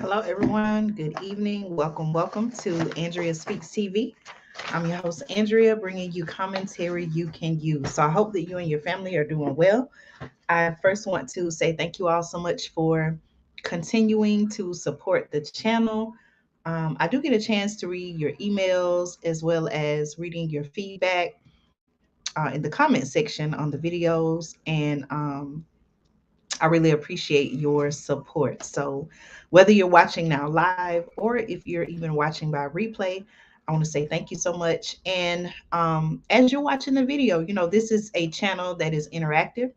Hello, everyone. Good evening. Welcome to Andrea Speaks TV. I'm your host, Andrea, bringing you commentary you can use. So I hope that you and your family are doing well. I first want to say thank you all so much for continuing to support the channel. I do get a chance to read your emails as well as reading your feedback in the comment section on the videos. And I really appreciate your support. So, whether you're watching now live or if you're even watching by replay, I want to say thank you so much. And as you're watching the video, this is a channel that is interactive.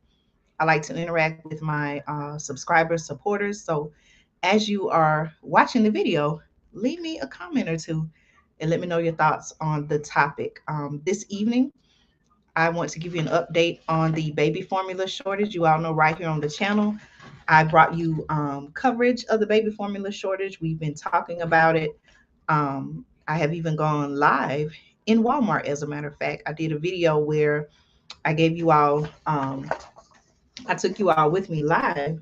I like to interact with my subscribers, supporters. So, as you are watching the video, leave me a comment or two and let me know your thoughts on the topic. This evening, I want to give you an update on the baby formula shortage. You all know right here on the channel, I brought you coverage of the baby formula shortage. We've been talking about it. I have even gone live in Walmart, as a matter of fact. I did a video where I gave you all, I took you all with me live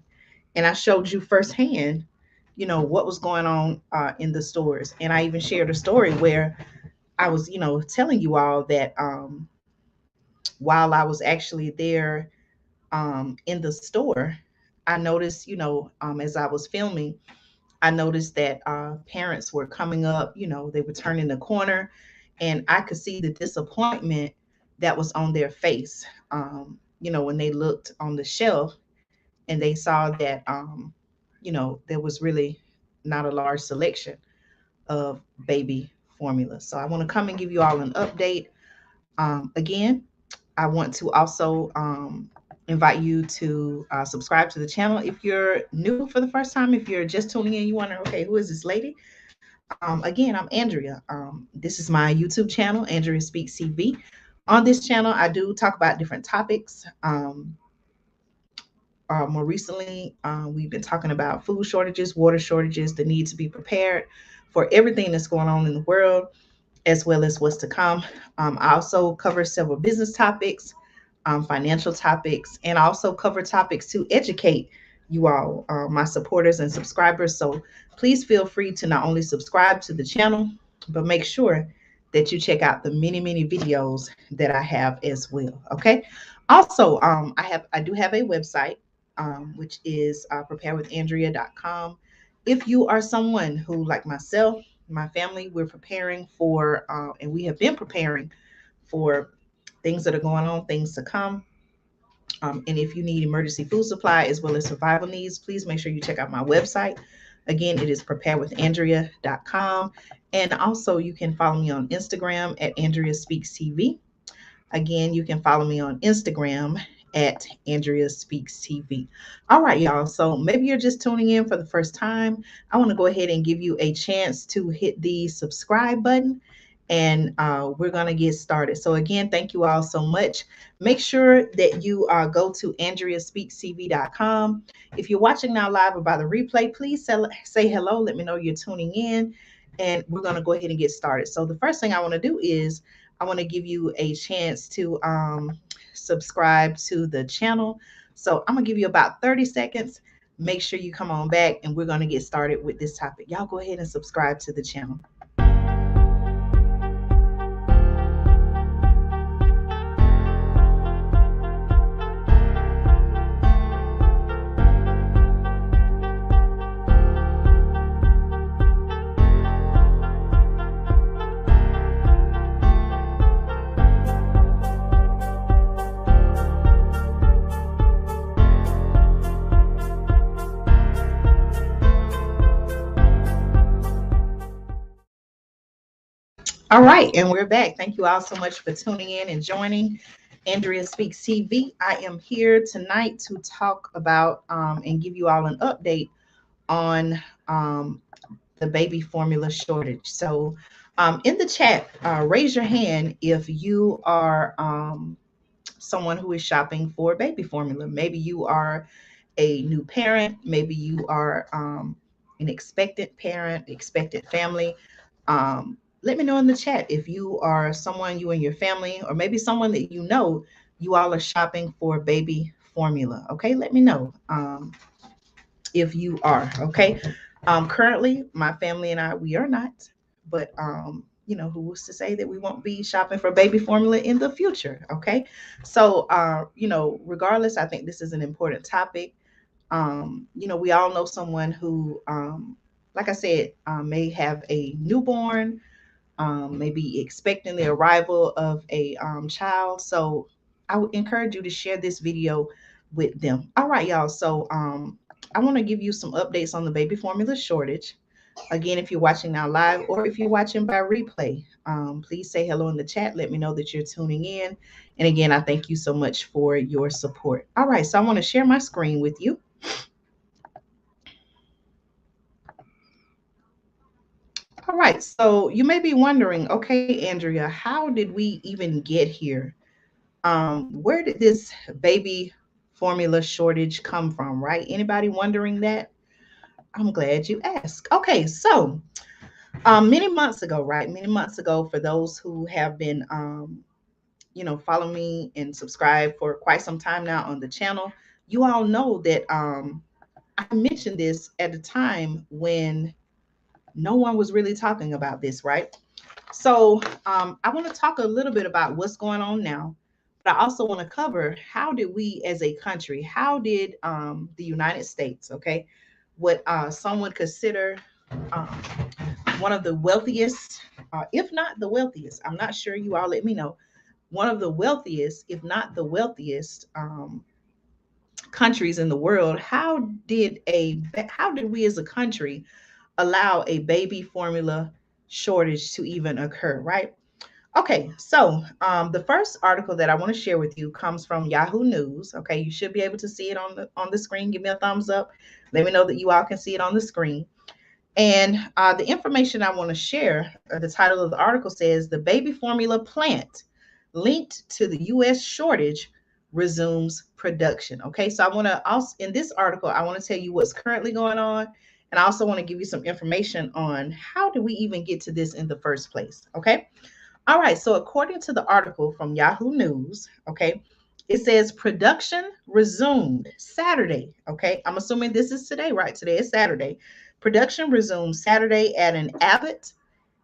and I showed you firsthand, what was going on in the stores. And I even shared a story where I was, telling you all that while I was actually there in the store, I noticed, as I was filming, I noticed that parents were coming up, they were turning the corner, and I could see the disappointment that was on their face, when they looked on the shelf and they saw that, there was really not a large selection of baby formula. So I want to come and give you all an update. Again, I want to also invite you to subscribe to the channel. If you're new for the first time, if you're just tuning in, you wonder, okay, who is this lady? Again, I'm Andrea. This is my YouTube channel, Andrea Speaks TV. On this channel, I do talk about different topics. More recently, we've been talking about food shortages, water shortages, the need to be prepared for everything that's going on in the world, as well as what's to come. I also cover several business topics, financial topics, and I also cover topics to educate you all, my supporters and subscribers. So please feel free to not only subscribe to the channel, but make sure that you check out the many, many videos that I have as well. Okay. Also, I do have a website, which is preparewithandrea.com. If you are someone who, like myself, my family, we're preparing for, and we have been preparing for things that are going on, things to come. And if you need emergency food supply as well as survival needs, please make sure you check out my website. Again, it is preparewithandrea.com. And also, you can follow me on Instagram at Andrea Speaks TV. Again, you can follow me on Instagram at Andrea Speaks TV. All right, y'all. So maybe you're just tuning in for the first time. I want to go ahead and give you a chance to hit the subscribe button, and we're going to get started. So again, thank you all so much. Make sure that you go to AndreaSpeaksTV.com. If you're watching now live or by the replay, please say hello. Let me know you're tuning in, and we're going to go ahead and get started. So the first thing I want to do is I want to give you a chance to subscribe to the channel. So I'm going to give you about 30 seconds. Make sure you come on back and we're going to get started with this topic. Y'all go ahead and subscribe to the channel. All right, and we're back. Thank you all so much for tuning in and joining Andrea Speaks TV. I am here tonight to talk about and give you all an update on the baby formula shortage. So in the chat, raise your hand if you are someone who is shopping for baby formula. Maybe you are a new parent. Maybe you are an expectant parent, expectant family. Let me know in the chat if you are someone, you and your family, or maybe someone that you all are shopping for baby formula. Okay, let me know if you are. Okay, Currently, my family and I, we are not, but who was to say that we won't be shopping for baby formula in the future? Okay, so regardless, I think this is an important topic. We all know someone who, like I said, may have a newborn, maybe expecting the arrival of a child. So I would encourage you to share this video with them. All right, y'all. So I want to give you some updates on the baby formula shortage. Again, if you're watching now live or if you're watching by replay, please say hello in the chat. Let me know that you're tuning in. And again, I thank you so much for your support. All right, so I want to share my screen with you. All right, so you may be wondering, okay, Andrea, how did we even get here? Where did this baby formula shortage come from, right? Anybody wondering that? I'm glad you asked. Okay, so many months ago, right? Many months ago, for those who have been, follow me and subscribe for quite some time now on the channel, you all know that I mentioned this at a time when no one was really talking about this, right? So I want to talk a little bit about what's going on now, but I also want to cover how did we as a country, how did the United States, okay, what some would consider um, one of the wealthiest, if not the wealthiest, I'm not sure, you all let me know, one of the wealthiest, if not the wealthiest countries in the world, how did we as a country allow a baby formula shortage to even occur, right? Okay, so the first article that I want to share with you comes from Yahoo News. Okay, you should be able to see it on the screen. Give me a thumbs up. Let me know that you all can see it on the screen. And the information I want to share, the title of the article says the baby formula plant linked to the U.S. shortage resumes production. Okay, so I want to also, in this article, I want to tell you what's currently going on. And I also want to give you some information on how do we even get to this in the first place. Okay. All right, so according to the article from Yahoo News, okay, it says production resumed Saturday. Okay, I'm assuming this is today, right? Today is Saturday. Production resumed Saturday at an Abbott,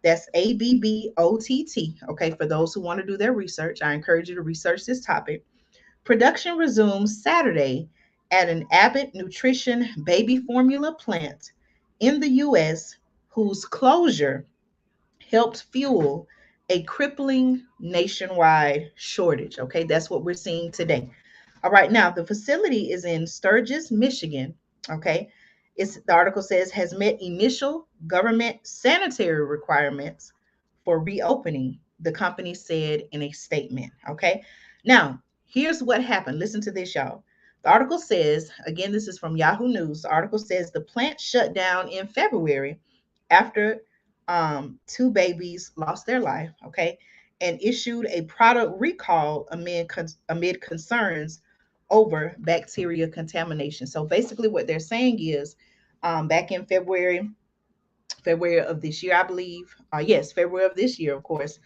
that's ABBOTT. Okay, for those who want to do their research, I encourage you to research this topic. Production resumes Saturday at an Abbott Nutrition baby formula plant in the US, whose closure helped fuel a crippling nationwide shortage. Okay, that's what we're seeing today. All right, now the facility is in Sturgis, Michigan. Okay, the article says has met initial government sanitary requirements for reopening, the company said in a statement. Okay, now here's what happened. Listen to this, y'all. The article says, again, this is from Yahoo News. The article says the plant shut down in February after two babies lost their life, okay, and issued a product recall amid concerns over bacteria contamination. So basically, what they're saying is, back in February of this year, I believe, yes, February of this year, of course,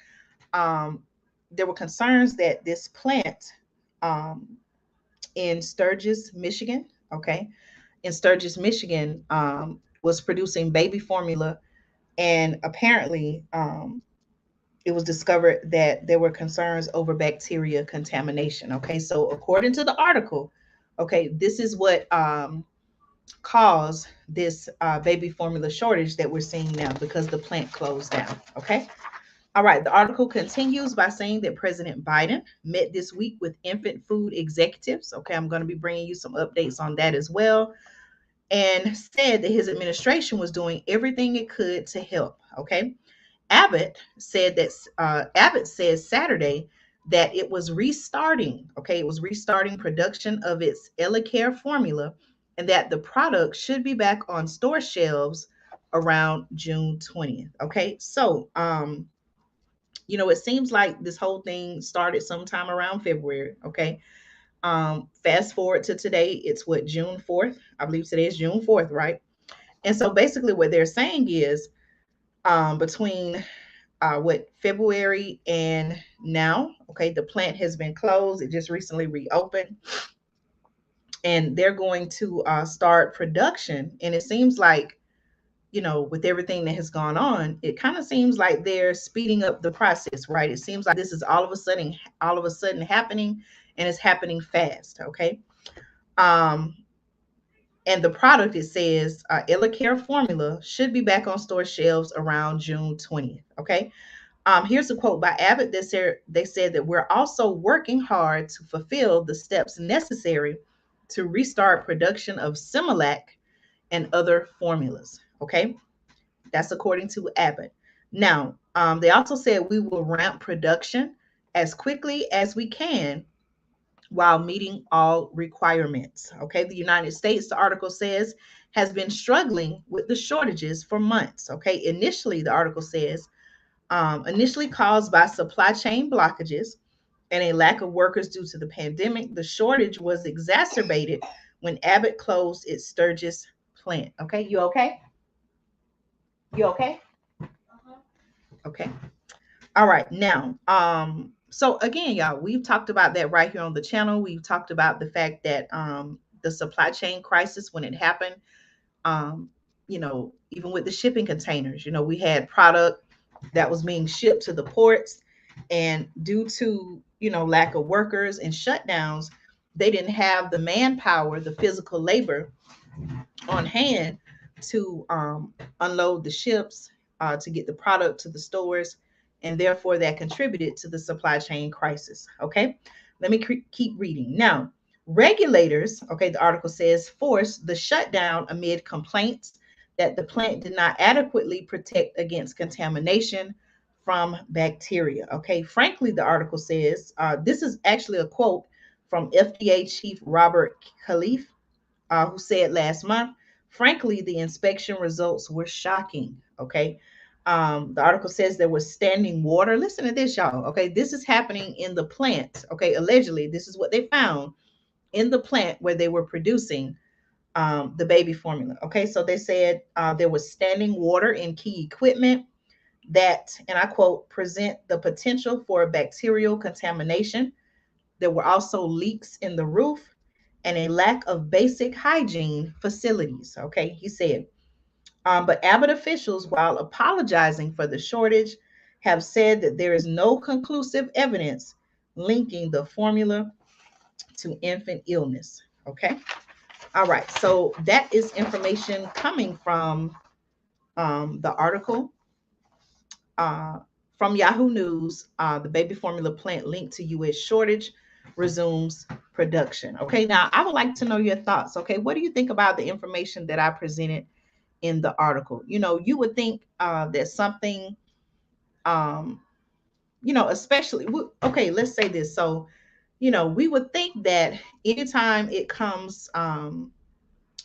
um, there were concerns that this plant um, in Sturgis, Michigan, okay, in Sturgis, Michigan, was producing baby formula, and apparently it was discovered that there were concerns over bacteria contamination. Okay, so according to the article, okay, this is what caused this baby formula shortage that we're seeing now because the plant closed down. Okay. All right, the article continues by saying that President Biden met this week with infant food executives. Okay, I'm going to be bringing you some updates on that as well, and said that his administration was doing everything it could to help. Okay, Abbott said Saturday that it was restarting. Okay, it was restarting production of its Elecare formula, and that the product should be back on store shelves around June 20th. Okay, so it seems like this whole thing started sometime around February. Okay, fast forward to today, it's what, June 4th? I believe today is June 4th, right? And so basically, what they're saying is between what, February and now, okay, the plant has been closed. It just recently reopened, and they're going to start production. And it seems like with everything that has gone on, it kind of seems like they're speeding up the process, right? It seems like this is all of a sudden happening, and it's happening fast. Okay. Um, and the product, it says Ellicare formula should be back on store shelves around June 20th. Okay. Here's a quote by Abbott. They said that we're also working hard to fulfill the steps necessary to restart production of Similac and other formulas. Okay, that's according to Abbott. Now, they also said we will ramp production as quickly as we can while meeting all requirements. Okay, the United States, the article says, has been struggling with the shortages for months. Okay, initially, the article says, initially caused by supply chain blockages and a lack of workers due to the pandemic, the shortage was exacerbated when Abbott closed its Sturgis plant. Okay, you okay? You okay? Okay. All right. Now, so again, y'all, we've talked about that right here on the channel. We've talked about the fact that the supply chain crisis when it happened, even with the shipping containers, we had product that was being shipped to the ports, and due to lack of workers and shutdowns, they didn't have the manpower, the physical labor on hand to unload the ships, to get the product to the stores, and therefore that contributed to the supply chain crisis. Okay, let me keep reading. Now, regulators, okay, the article says, forced the shutdown amid complaints that the plant did not adequately protect against contamination from bacteria. Okay, frankly, the article says, this is actually a quote from FDA Chief Robert Califf, who said last month, frankly, the inspection results were shocking. Okay. The article says there was standing water. Listen to this, y'all. Okay. This is happening in the plant. Okay. Allegedly, this is what they found in the plant where they were producing the baby formula. Okay. So they said there was standing water in key equipment that, and I quote, present the potential for bacterial contamination. There were also leaks in the roof and a lack of basic hygiene facilities. Okay, he said. But Abbott officials, while apologizing for the shortage, have said that there is no conclusive evidence linking the formula to infant illness. Okay. All right. So that is information coming from the article uh, from Yahoo News. The baby formula plant linked to U.S. shortage resumes production. Okay, now I would like to know your thoughts. Okay, what do you think about the information that I presented in the article? You would think that something, um, especially, okay, let's say this. So, we would think that anytime it comes,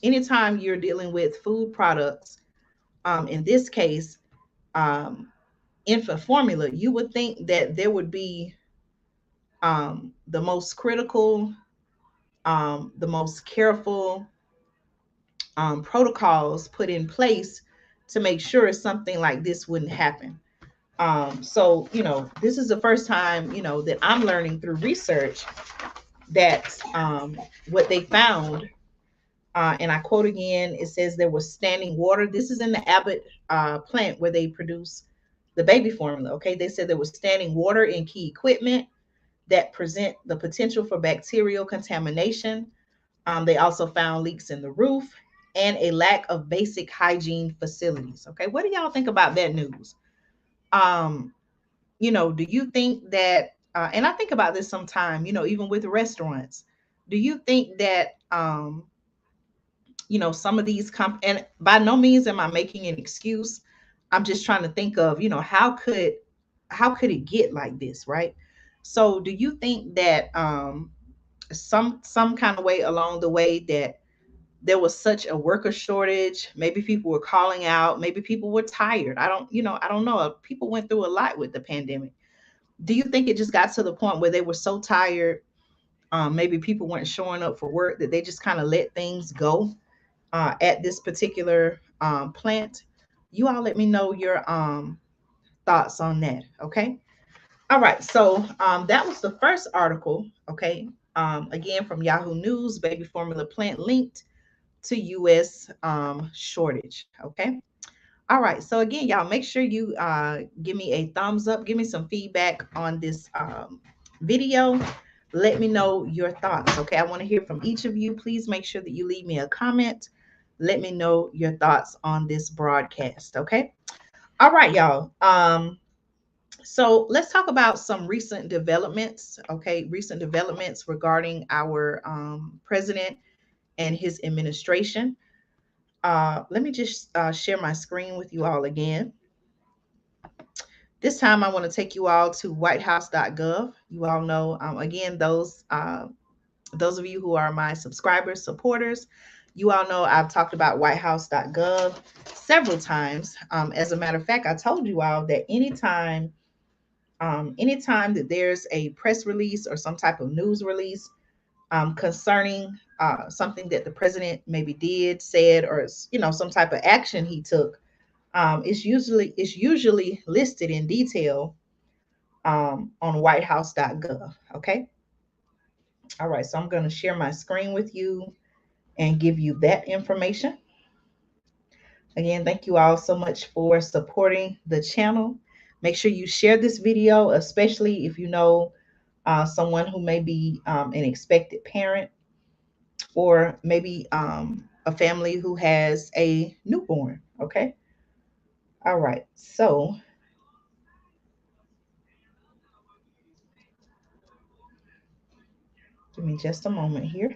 anytime you're dealing with food products, in this case, um, infant formula, you would think that there would be the most critical, the most careful protocols put in place to make sure something like this wouldn't happen. So, this is the first time, that I'm learning through research that what they found, and I quote again, it says there was standing water. This is in the Abbott plant where they produce the baby formula. Okay, they said there was standing water in key equipment that present the potential for bacterial contamination. They also found leaks in the roof and a lack of basic hygiene facilities. Okay, what do y'all think about that news? Um, do you think that, and I think about this sometime, even with restaurants, do you think that, some of these and by no means am I making an excuse. I'm just trying to think of, how could it get like this, right? So do you think that some kind of way along the way that there was such a worker shortage, maybe people were calling out, maybe people were tired. I don't know. People went through a lot with the pandemic. Do you think it just got to the point where they were so tired, maybe people weren't showing up for work, that they just kind of let things go at this particular plant? You all let me know your thoughts on that. Okay. All right. So that was the first article. Okay. Again, from Yahoo News, baby formula plant linked to U.S. Shortage. Okay. All right. So again, y'all, make sure you give me a thumbs up, give me some feedback on this video. Let me know your thoughts. Okay. I want to hear from each of you. Please make sure that you leave me a comment. Let me know your thoughts on this broadcast. Okay. All right, y'all. So let's talk about some recent developments. Okay. Recent developments regarding our president and his administration. Let me just share my screen with you all again. This time I want to take you all to whitehouse.gov. You all know, again, those of you who are my subscribers, supporters, you all know I've talked about whitehouse.gov several times. As a matter of fact, I told you all that anytime that there's a press release or some type of news release concerning something that the president maybe did, said, or some type of action he took, it's usually listed in detail on whitehouse.gov. Okay. All right. So I'm going to share my screen with you and give you that information. Again, thank you all so much for supporting the channel. Make sure you share this video, especially if you know someone who may be an expected parent, or maybe a family who has a newborn. Okay. All right. So give me just a moment here.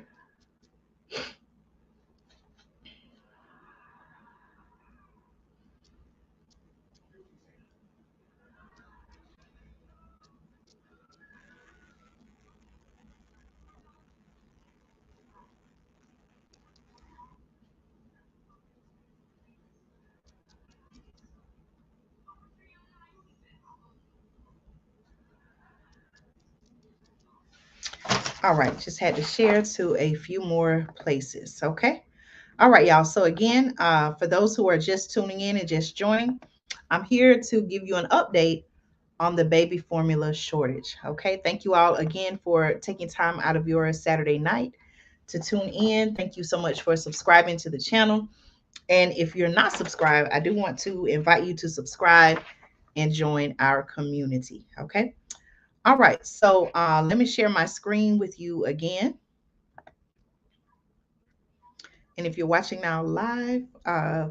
All right, just had to share to a few more places. Okay. All right, y'all. So again, for those who are just tuning in and just joining, I'm here to give you an update on the baby formula shortage. Okay. Thank you all again for taking time out of your Saturday night to tune in. Thank you so much for subscribing to the channel. And if you're not subscribed, I do want to invite you to subscribe and join our community. Okay. All right. So let me share my screen with you again. And if you're watching now live,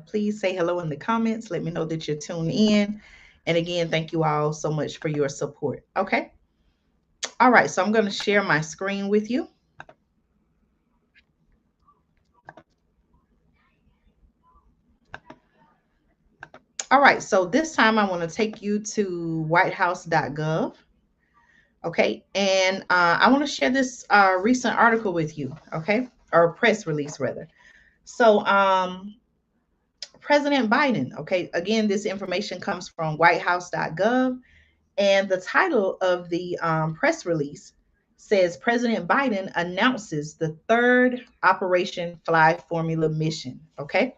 please say hello in the comments. Let me know that you're tuned in. And again, thank you all so much for your support. Okay. All right. So I'm going to share my screen with you. All right. So this time I want to take you to whitehouse.gov. Okay. And I want to share this recent article with you. Okay. Or press release, rather. So, President Biden, okay, again, this information comes from whitehouse.gov. And the title of the press release says President Biden announces the third Operation Fly Formula mission. Okay.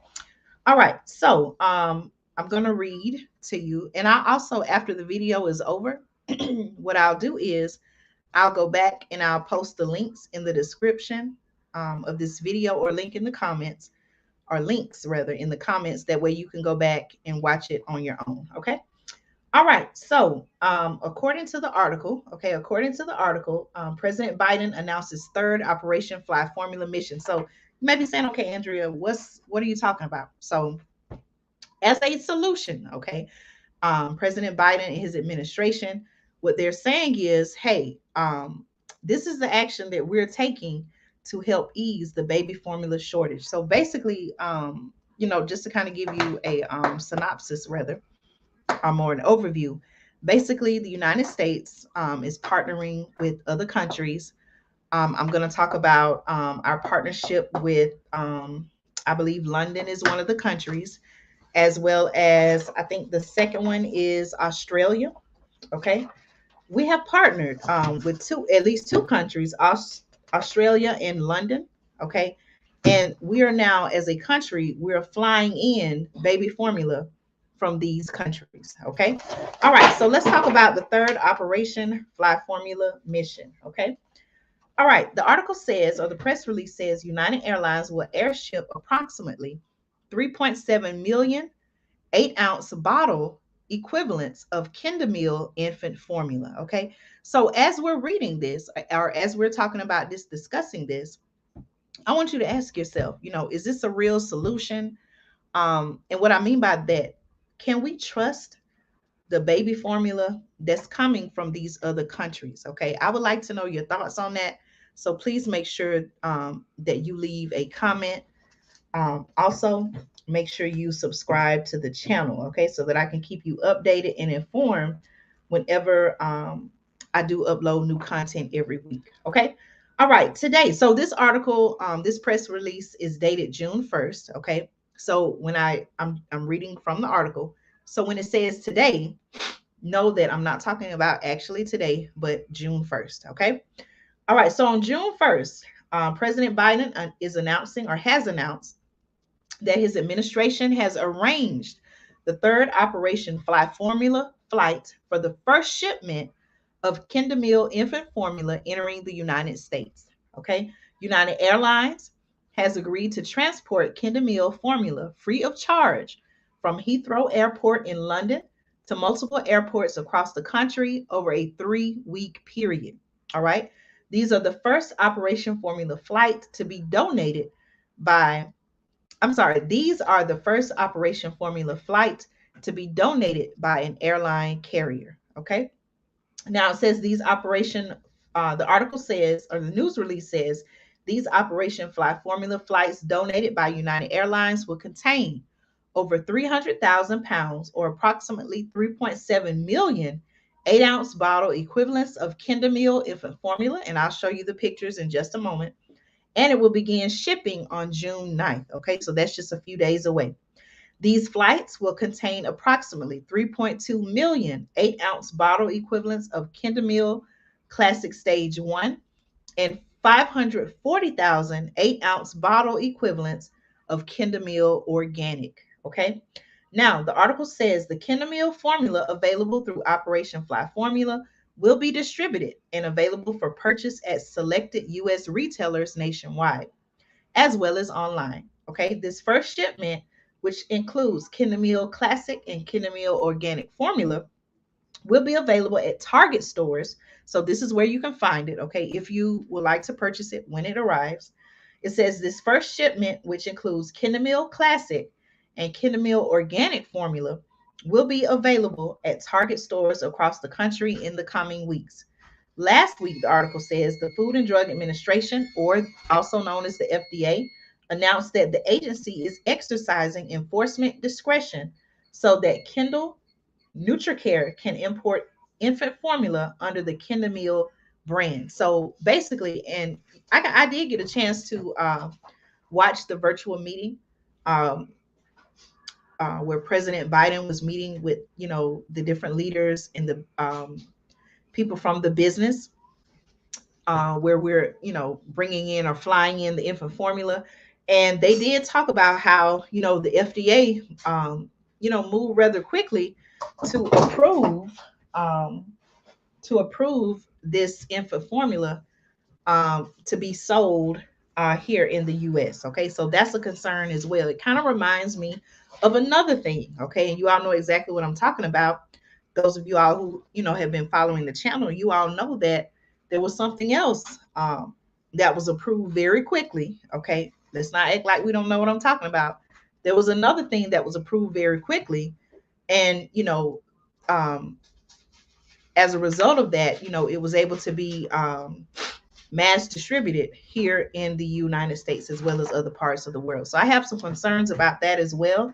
All right. So I'm going to read to you. And I also, after the video is over, what I'll do is I'll go back and I'll post the links in the description of this video, or link in the comments, or links rather in the comments. That way you can go back and watch it on your own. Okay. All right. So, according to the article, President Biden announces third Operation Fly Formula mission. So, you may be saying, okay, Andrea, what are you talking about? So, as a solution, okay, President Biden and his administration, what they're saying is, hey, this is the action that we're taking to help ease the baby formula shortage. So, basically, just to kind of give you a synopsis, rather, or an overview. Basically, the United States is partnering with other countries. I'm going to talk about our partnership with, I believe London is one of the countries, as well as I think the second one is Australia. Okay. We have partnered with at least two countries, Australia and London. Okay. And we are now, as a country, we're flying in baby formula from these countries. Okay. All right. So let's talk about the third Operation Fly Formula mission. Okay. All right. The article says, or the press release says, United Airlines will airship approximately 3.7 million 8-ounce bottle equivalents of Kendamil infant formula. Okay. So as we're reading this, or as we're talking about this, discussing this, I want you to ask yourself, is this a real solution? And what I mean by that, can we trust the baby formula that's coming from these other countries? Okay. I would like to know your thoughts on that. So please make sure that you leave a comment. Also, make sure you subscribe to the channel, okay, so that I can keep you updated and informed whenever I do upload new content every week. Okay. All right. Today, so this article, this press release is dated June 1st. Okay. So when I'm reading from the article, so when it says today, know that I'm not talking about actually today, but June 1st. Okay. All right. So on June 1st, President Biden is announcing, or has announced, that his administration has arranged the third Operation Fly Formula flight for the first shipment of Kendamil infant formula entering the United States. Okay. United Airlines has agreed to transport Kendamil formula free of charge from Heathrow Airport in London to multiple airports across the country over a 3-week period. All right. These are the first Operation Formula flight to be donated by I'm sorry, these are the first Operation Formula flight to be donated by an airline carrier. Okay. Now it says the article says, or the news release says, these Operation Fly Formula flights donated by United Airlines will contain over 300,000 pounds, or approximately 3.7 million 8-ounce bottle equivalents of Kendamil infant formula. And I'll show you the pictures in just a moment, and it will begin shipping on June 9th. Okay, so that's just a few days away. These flights will contain approximately 3.2 million 8-ounce bottle equivalents of Kendamil Classic Stage 1 and 540,000 8-ounce bottle equivalents of Kendamil Organic. Okay. Now, the article says the Kendamil formula available through Operation Fly Formula will be distributed and available for purchase at selected U.S. retailers nationwide, as well as online. Okay, this first shipment, which includes Kendamil Classic and Kendamil Organic formula, will be available at Target stores. So this is where you can find it, okay, if you would like to purchase it when it arrives. It says this first shipment, which includes Kendamil Classic and Kendamil Organic formula, will be available at Target stores across the country in the coming weeks. Last week, the article says the Food and Drug Administration, or also known as the FDA, announced that the agency is exercising enforcement discretion so that Kendall NutriCare can import infant formula under the Kendamil brand. So basically, and I did get a chance to watch the virtual meeting um, where President Biden was meeting with, the different leaders and the people from the business, where we're, bringing in or flying in the infant formula. And they did talk about how, the FDA, moved rather quickly to approve um, this infant formula to be sold here in the U.S. Okay, so that's a concern as well. It kind of reminds me of another thing. Okay, and you all know exactly what I'm talking about. Those of you all who have been following the channel, you all know that there was something else that was approved very quickly. Okay, let's not act like we don't know what I'm talking about. There was another thing that was approved very quickly, and um, as a result of that, it was able to be mass distributed here in the United States as well as other parts of the world. So I have some concerns about that as well.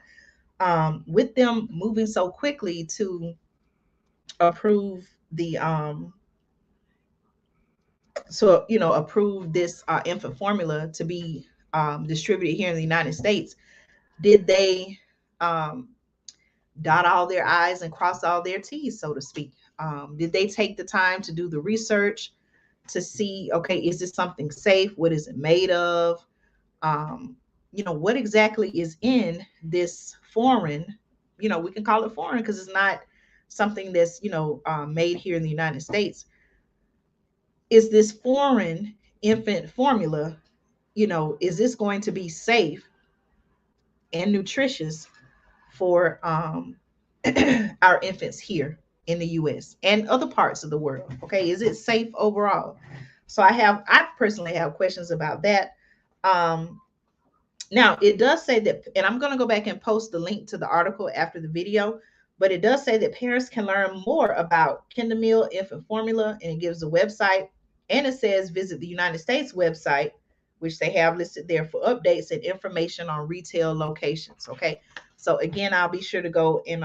With them moving so quickly to approve approve this infant formula to be distributed here in the United States, did they um, dot all their I's and cross all their T's, so to speak? Did they take the time to do the research to see, okay, is this something safe? What is it made of? What exactly is in this foreign, we can call it foreign because it's not something that's, made here in the United States. Is this foreign infant formula, is this going to be safe and nutritious for our infants here in the US and other parts of the world. Okay, is it safe overall? So I personally have questions about that. Um, Now, it does say that, and I'm going to go back and post the link to the article after the video, but it does say that parents can learn more about Kindle infant formula, and it gives a website, and it says visit the United States website, which they have listed there for updates and information on retail locations. Okay, so again, I'll be sure to go and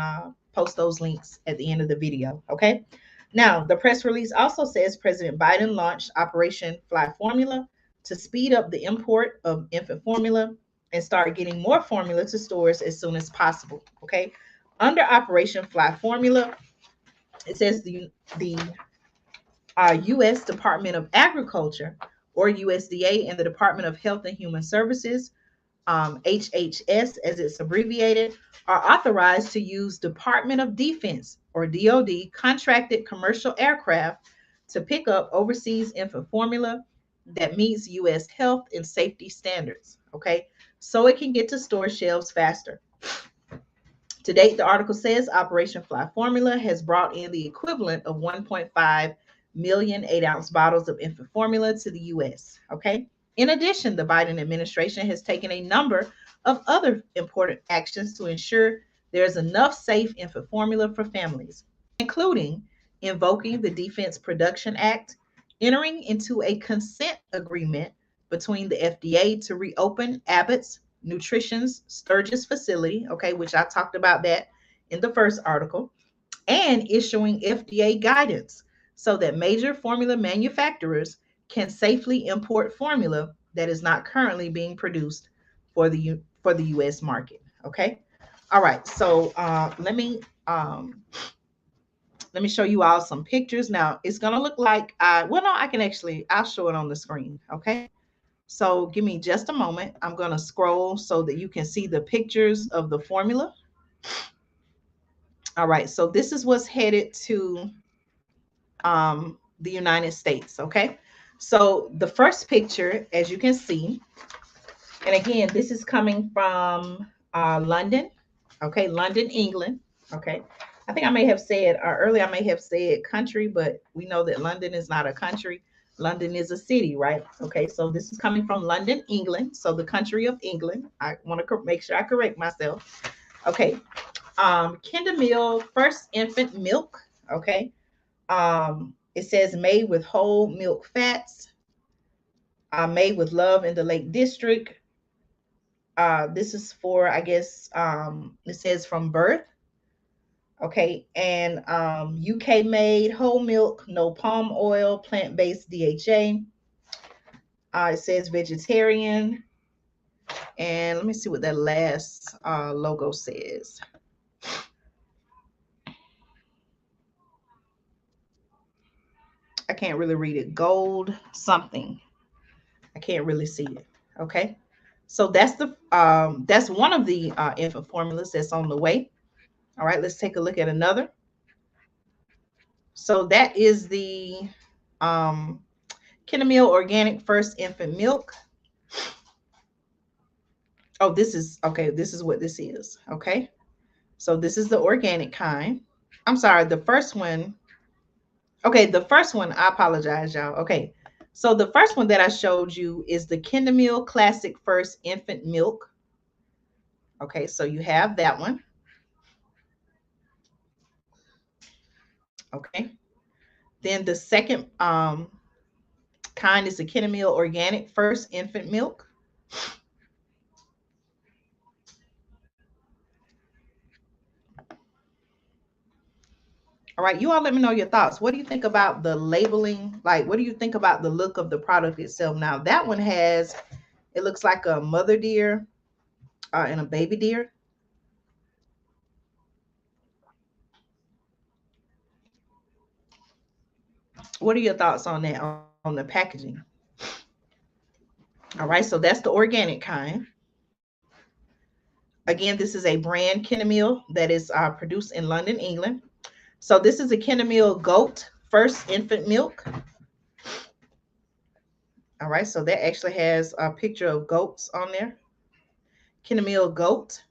post those links at the end of the video. Okay, now the press release also says President Biden launched Operation Fly Formula to speed up the import of infant formula and start getting more formula to stores as soon as possible. Okay. Under Operation Fly Formula, it says the U.S. Department of Agriculture, or USDA, and the Department of Health and Human Services, HHS as it's abbreviated, are authorized to use Department of Defense, or DoD, contracted commercial aircraft to pick up overseas infant formula that meets U.S. health and safety standards. Okay, so it can get to store shelves faster. To date, the article says Operation Fly Formula has brought in the equivalent of 1.5 million 8-ounce bottles of infant formula to the U.S. Okay. In addition, the Biden administration has taken a number of other important actions to ensure there's enough safe infant formula for families, including invoking the Defense Production Act, entering into a consent agreement between the FDA to reopen Abbott's Nutrition's Sturgis facility, okay, which I talked about that in the first article, and issuing FDA guidance so that major formula manufacturers can safely import formula that is not currently being produced for the U.S. market. Okay, all right. So let me show you all some pictures. Now it's gonna look like well, no, I'll show it on the screen. Okay. So give me just a moment. I'm going to scroll so that you can see the pictures of the formula. All right. So this is what's headed to the United States. Okay. So the first picture, as you can see, and again, this is coming from London. Okay. London, England. Okay. I think I may have said earlier, I may have said country, but we know that London is not a country. London is a city, right? Okay, so this is coming from London, England. So the country of England. I want to make sure I correct myself. Okay, Kinder first infant milk. Okay, it says made with whole milk fats, made with love in the Lake District. This is for, I guess, it says from birth. Okay, and UK made whole milk, no palm oil, plant-based DHA. It says vegetarian. And let me see what that last logo says. I can't really read it. Gold something. I can't really see it. Okay. So that's one of the infant formulas that's on the way. All right, let's take a look at another. So that is the Kinder Organic First Infant Milk. Oh, this is okay. This is what this is. Okay. So this is the organic kind. I'm sorry, the first one. Okay, the first one, I apologize, y'all. Okay. So the first one that I showed you is the Kinder Classic First Infant Milk. Okay, so you have that one. Okay. Then the second kind is the Kinder Organic First Infant Milk. All right, you all let me know your thoughts. What do you think about the labeling? Like, what do you think about the look of the product itself? Now, that one has, it looks like a mother deer and a baby deer. What are your thoughts on that, on the packaging? All right, so that's the organic kind. Again, this is a brand Kinder that is produced in London, England. So this is a Kinder Goat First Infant Milk. All right, so that actually has a picture of goats on there. Kinder Goat.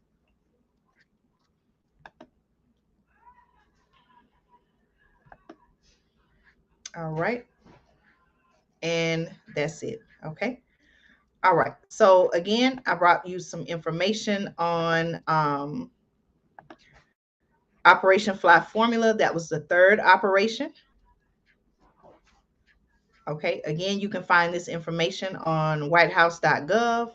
All right. And that's it. Okay. All right. So again, I brought you some information on Operation Fly Formula. That was the third operation. Okay. Again, you can find this information on whitehouse.gov.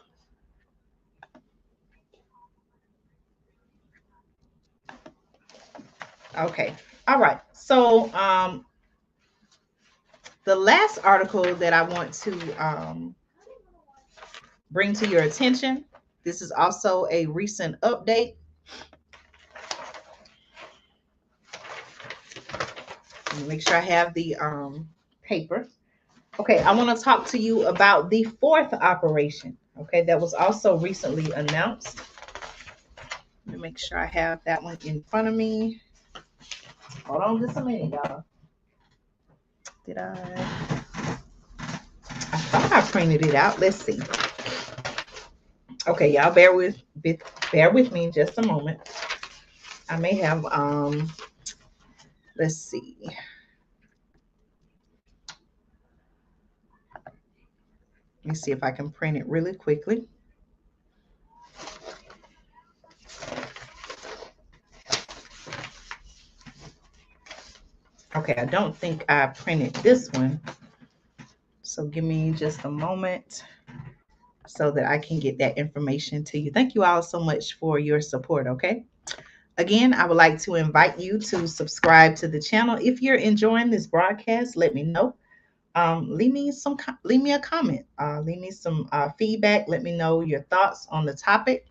Okay. All right. So the last article that I want to bring to your attention, this is also a recent update. Let me make sure I have the paper. Okay, I want to talk to you about the fourth operation. Okay, that was also recently announced. Let me make sure I have that one in front of me. Hold on just a minute, y'all. Did I thought I printed it out. Let's see. Okay, y'all bear with me just a moment. I may have let's see. Let me see if I can print it really quickly. Okay, I don't think I printed this one. So give me just a moment so that I can get that information to you. Thank you all so much for your support, okay? Again, I would like to invite you to subscribe to the channel. If you're enjoying this broadcast, let me know. Leave me a comment. Leave me some feedback. Let me know your thoughts on the topic.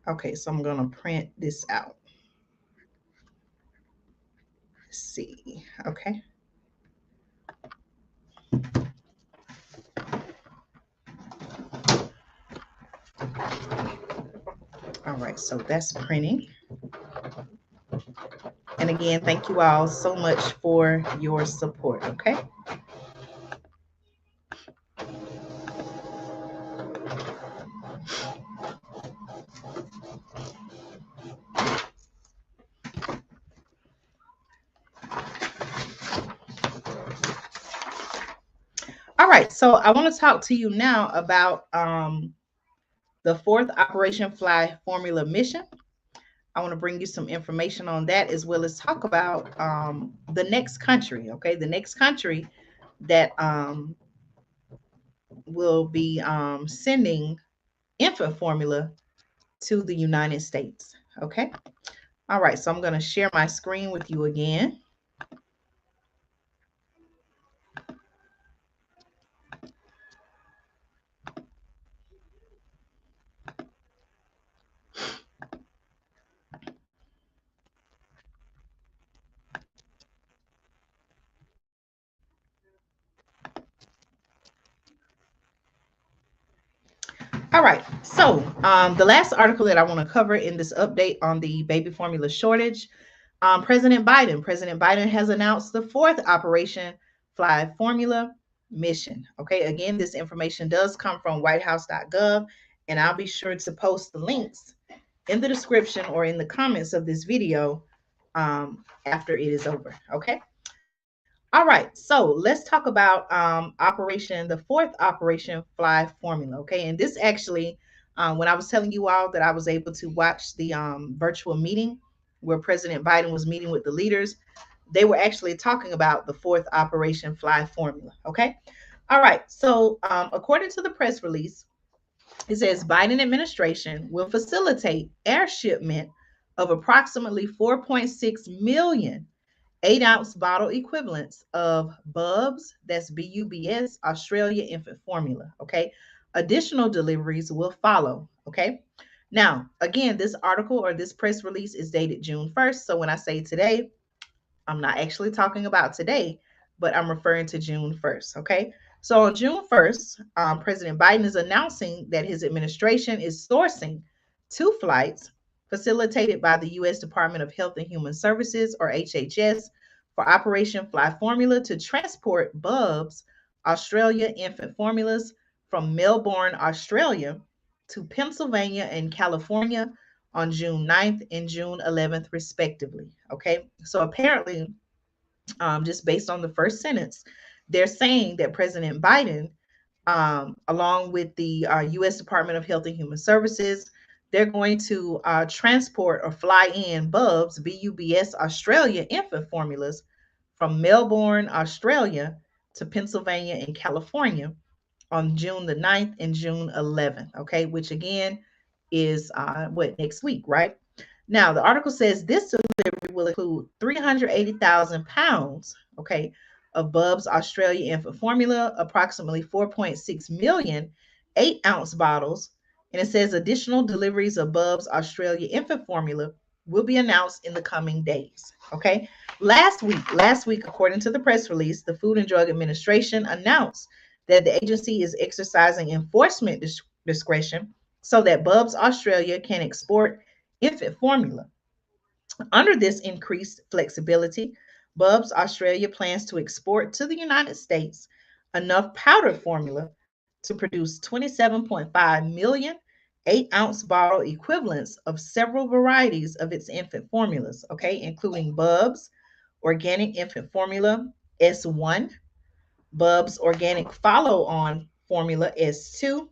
Okay, so I'm gonna print this out. Let's see. Okay. All right, so that's printing. And again, thank you all so much for your support, okay? All right, so I want to talk to you now about the fourth Operation Fly Formula mission. I want to bring you some information on that as well as talk about the next country, okay? The next country that will be sending infant formula to the United States, okay? All right, so I'm going to share my screen with you again. All right, so the last article that I want to cover in this update on the baby formula shortage, President Biden has announced the fourth Operation Fly Formula mission. Okay, again, this information does come from whitehouse.gov, and I'll be sure to post the links in the description or in the comments of this video after it is over. Okay. All right, so let's talk about the fourth Operation Fly Formula. Okay, and this actually, when I was telling you all that I was able to watch the virtual meeting where President Biden was meeting with the leaders, they were actually talking about the fourth Operation Fly Formula. Okay, all right, so according to the press release, it says Biden administration will facilitate air shipment of approximately 4.6 million 8-ounce bottle equivalents of Bubs, that's BUBS, Australia infant formula. Okay. Additional deliveries will follow. Okay. Now, again, this article or this press release is dated June 1st. So when I say today, I'm not actually talking about today, but I'm referring to June 1st. Okay. So on June 1st, President Biden is announcing that his administration is sourcing 2 flights facilitated by the U.S. Department of Health and Human Services, or HHS, for Operation Fly Formula to transport Bubs, Australia infant formulas from Melbourne, Australia to Pennsylvania and California on June 9th and June 11th, respectively. Okay, so apparently, just based on the first sentence, they're saying that President Biden, along with the U.S. Department of Health and Human Services, they're going to transport or fly in BUBS Australia infant formulas from Melbourne, Australia to Pennsylvania and California on June the 9th and June 11th, okay, which again is next week, right? Now, the article says this delivery will include 380,000 pounds, okay, of Bub's Australia infant formula, approximately 4.6 million 8-ounce bottles, and it says additional deliveries of Bub's Australia infant formula will be announced in the coming days, okay? Last week, according to the press release, the Food and Drug Administration announced that the agency is exercising enforcement discretion so that Bubs Australia can export infant formula. Under this increased flexibility, Bubs Australia plans to export to the United States enough powdered formula to produce 27.5 million 8-ounce bottle equivalents of several varieties of its infant formulas, okay, including Bubs Organic Infant Formula S1, Bubs Organic Follow On Formula S2,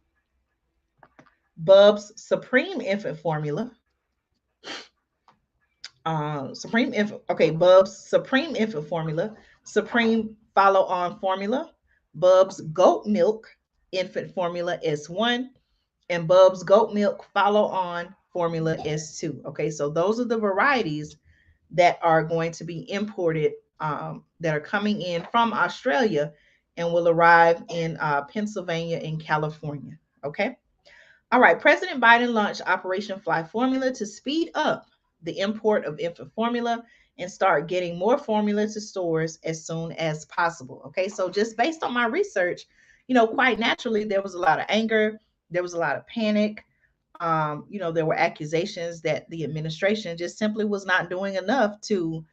Bubs Supreme Infant Formula, Bubs Supreme Infant Formula, Supreme Follow On Formula, Bubs Goat Milk Infant Formula S1, and Bubs Goat Milk Follow On Formula S2. Okay, so those are the varieties that are going to be imported, that are coming in from Australia and will arrive in Pennsylvania and California. Okay. All right. President Biden launched Operation Fly Formula to speed up the import of infant formula and start getting more formula to stores as soon as possible. Okay. So, just based on my research, quite naturally, there was a lot of anger, there was a lot of panic. There were accusations that the administration just simply was not doing enough to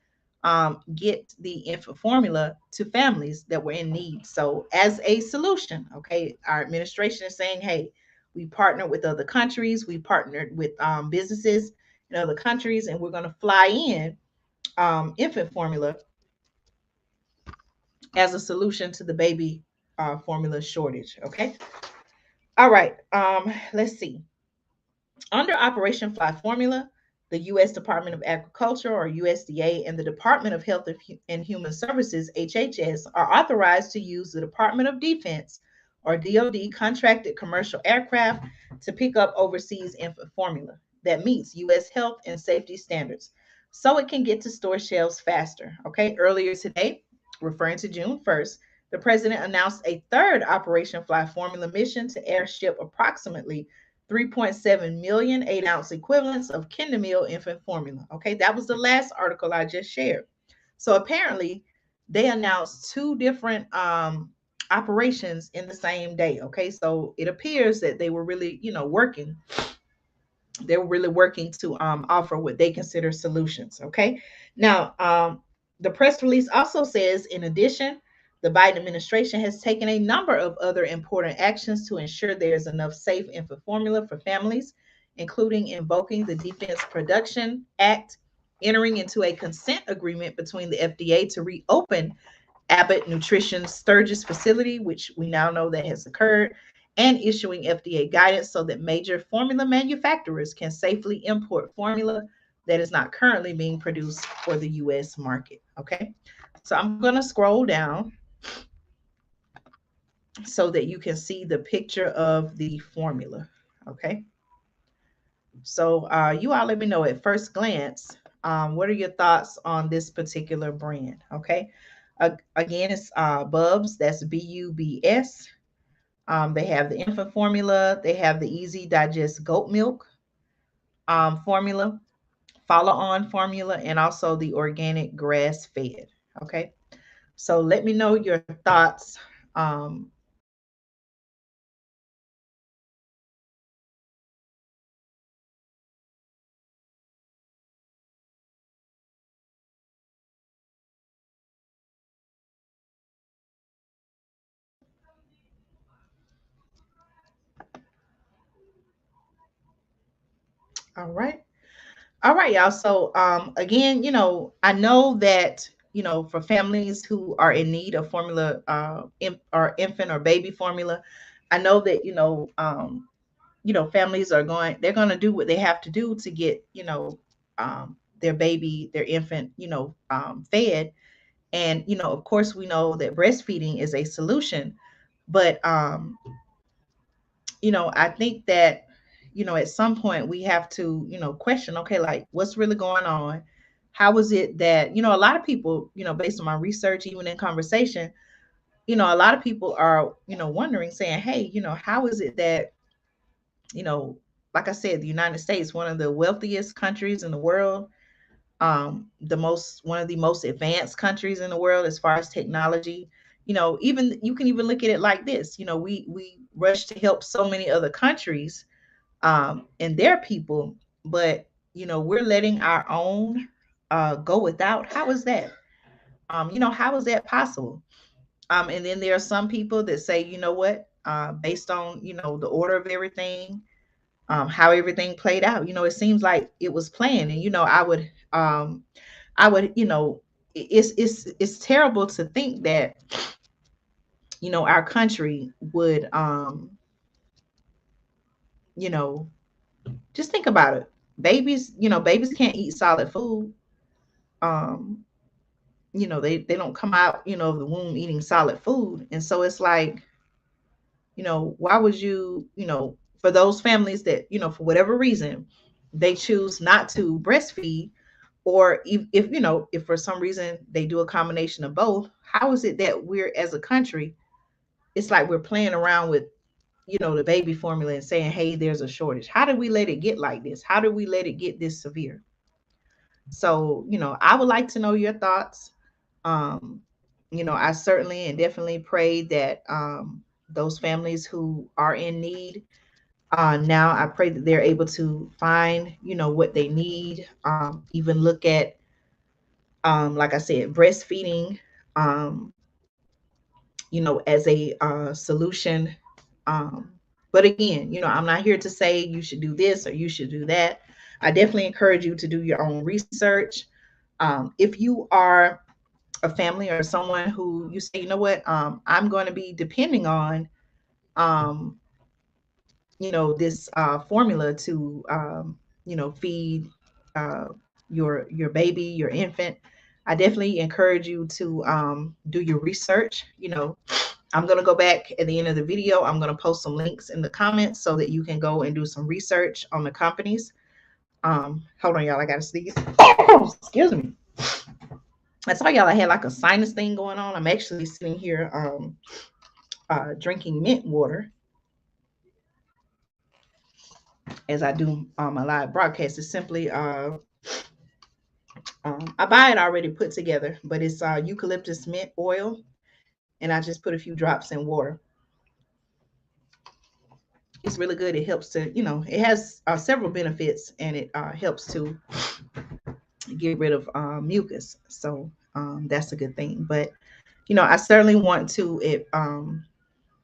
get the infant formula to families that were in need. So, as a solution, okay, our administration is saying, hey, we partnered with other countries, we partnered with businesses in other countries, and we're going to fly in infant formula as a solution to the baby formula shortage. Okay. All right. Let's see. Under Operation Fly Formula, the U.S. Department of Agriculture, or USDA, and the Department of Health and Human Services, HHS, are authorized to use the Department of Defense, or DoD, contracted commercial aircraft to pick up overseas infant formula that meets U.S. health and safety standards so it can get to store shelves faster. Okay, earlier today, referring to June 1st, the president announced a third Operation Fly Formula mission to airship approximately 3.7 million 8-ounce equivalents of Kinder Meal infant formula. Okay, that was the last article I just shared. So apparently, they announced two different operations in the same day. Okay, so it appears that they were really, working. They were really working to offer what they consider solutions. Okay, now the press release also says, in addition, the Biden administration has taken a number of other important actions to ensure there is enough safe infant formula for families, including invoking the Defense Production Act, entering into a consent agreement between the FDA to reopen Abbott Nutrition Sturgis facility, which we now know that has occurred, and issuing FDA guidance so that major formula manufacturers can safely import formula that is not currently being produced for the US market. Okay, so I'm going to scroll down so that you can see the picture of the formula. Okay, so you all let me know at first glance, what are your thoughts on this particular brand? Okay, again, it's Bubs, that's BUBS. They have the infant formula, they have the easy digest goat milk formula, follow on formula, and also the organic grass fed. Okay, so let me know your thoughts. Um, all right. All right, y'all. So again, I know that, for families who are in need of formula, or infant or baby formula, I know that, families they're going to do what they have to do to get, their baby, their infant, fed. And, of course, we know that breastfeeding is a solution. But, I think that, at some point we have to, question, okay, like what's really going on? How is it that, a lot of people, based on my research, even in conversation, a lot of people are, wondering, saying, hey, how is it that, you know, like I said, the United States, one of the wealthiest countries in the world, one of the most advanced countries in the world as far as technology. Even you can even look at it like this. We rush to help so many other countries, and their people, but we're letting our own go without. How is that? How is that possible? And then there are some people that say, you know what, based on the order of everything, how everything played out. It seems like it was planned, and I would, it's terrible to think that our country would, you know, just think about it. Babies can't eat solid food. Um, they don't come out, of the womb eating solid food, and so it's like, why would you, for those families that for whatever reason they choose not to breastfeed, or if for some reason they do a combination of both, how is it that we're, as a country, it's like we're playing around with the baby formula and saying, hey, there's a shortage? How did we let it get like this? How did we let it get this severe? So I would like to know your thoughts. um I certainly and definitely pray that those families who are in need, now I pray that they're able to find what they need. Even look at, like I said, breastfeeding, um, as a solution. Um, but again, I'm not here to say you should do this or you should do that. I definitely encourage you to do your own research. If you are a family or someone who you say, you know what, I'm going to be depending on, um, this formula to, feed uh, your baby, your infant, I definitely encourage you to do your research. I'm going to go back at the end of the video. I'm going to post some links in the comments so that you can go and do some research on the companies. Hold on, y'all. I got to sneeze. Excuse me. I saw y'all, I had like a sinus thing going on. I'm actually sitting here drinking mint water as I do my live broadcast. It's simply, I buy it already put together, but it's eucalyptus mint oil, and I just put a few drops in water. It's really good. It helps to, it has several benefits, and it helps to get rid of mucus. So that's a good thing. But, I certainly want to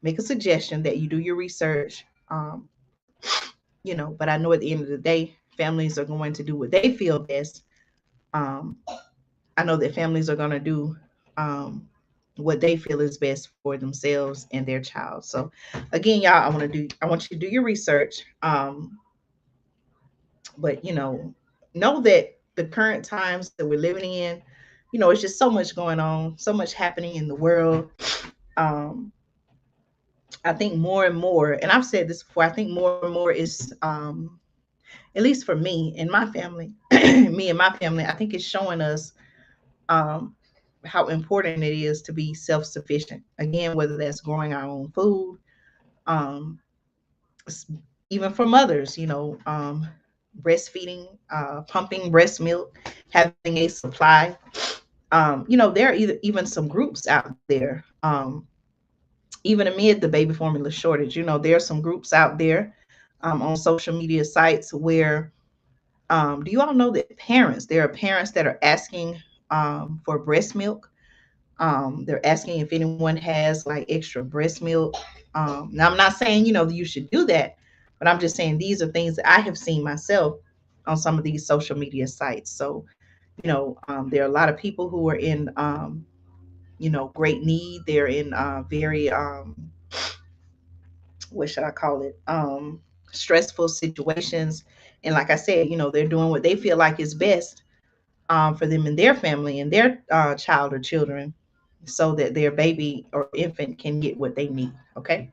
make a suggestion that you do your research. But I know at the end of the day, families are going to do what they feel best. Um, I know that families are going to do what they feel is best for themselves and their child. So again, y'all, I want you to do your research. But know that the current times that we're living in, it's just so much going on, so much happening in the world. Um, I think more and more, and I've said this before, I think more and more is, at least for me and my family, me and my family, I think it's showing us um, how important it is to be self-sufficient. Again, whether that's growing our own food, um, even for mothers, breastfeeding, pumping breast milk, having a supply. There are even some groups out there, even amid the baby formula shortage. There are some groups out there on social media sites where, do you all know that there are parents that are asking for breast milk? They're asking if anyone has like extra breast milk. Now, I'm not saying, you should do that, but I'm just saying these are things that I have seen myself. on some of these social media sites. So, there are a lot of people who are in, great need. They're in very, what should I call it? Stressful situations. And like I said, they're doing what they feel like is best for them and their family and their child or children so that their baby or infant can get what they need. Okay.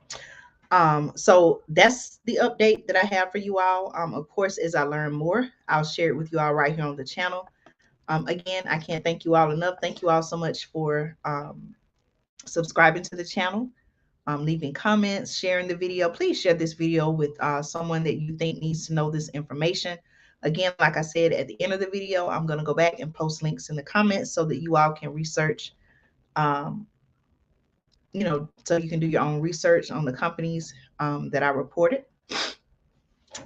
So that's the update that I have for you all. Of course, as I learn more, I'll share it with you all right here on the channel. Again, I can't thank you all enough. Thank you all so much for subscribing to the channel, leaving comments, sharing the video. Please share this video with someone that you think needs to know this information. Again, like I said, at the end of the video, I'm going to go back and post links in the comments so that you all can research, so you can do your own research on the companies that I reported.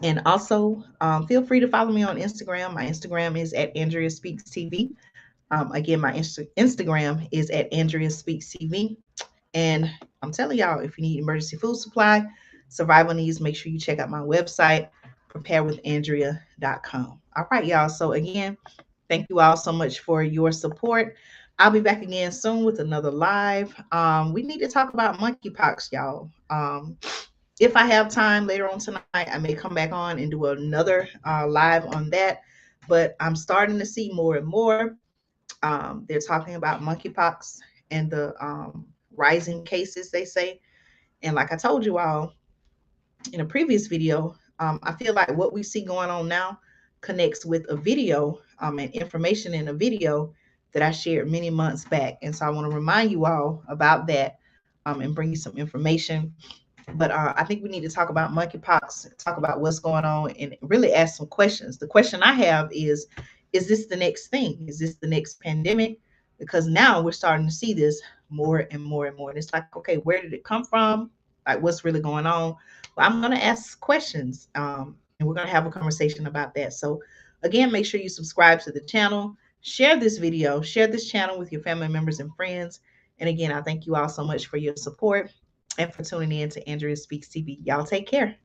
And also, feel free to follow me on Instagram. My Instagram is at Andrea Speaks TV. Again, my Instagram is at Andrea Speaks TV. And I'm telling y'all, if you need emergency food supply, survival needs, make sure you check out my website, preparewithandrea.com. All right, y'all. So again, thank you all so much for your support. I'll be back again soon with another live. We need to talk about monkeypox, y'all. If I have time later on tonight, I may come back on and do another live on that. But I'm starting to see more and more. They're talking about monkeypox and the rising cases, they say. And like I told you all in a previous video, I feel like what we see going on now connects with a video and information in a video that I shared many months back. And so I want to remind you all about that and bring you some information. But I think we need to talk about monkeypox, talk about what's going on, and really ask some questions. The question I have is this the next thing? Is this the next pandemic? Because now we're starting to see this more and more and more. And it's like, okay, where did it come from? Like, what's really going on? Well, I'm going to ask questions, and we're going to have a conversation about that. So again, make sure you subscribe to the channel, share this video, share this channel with your family members and friends. And again, I thank you all so much for your support and for tuning in to Andrea Speaks TV. Y'all take care.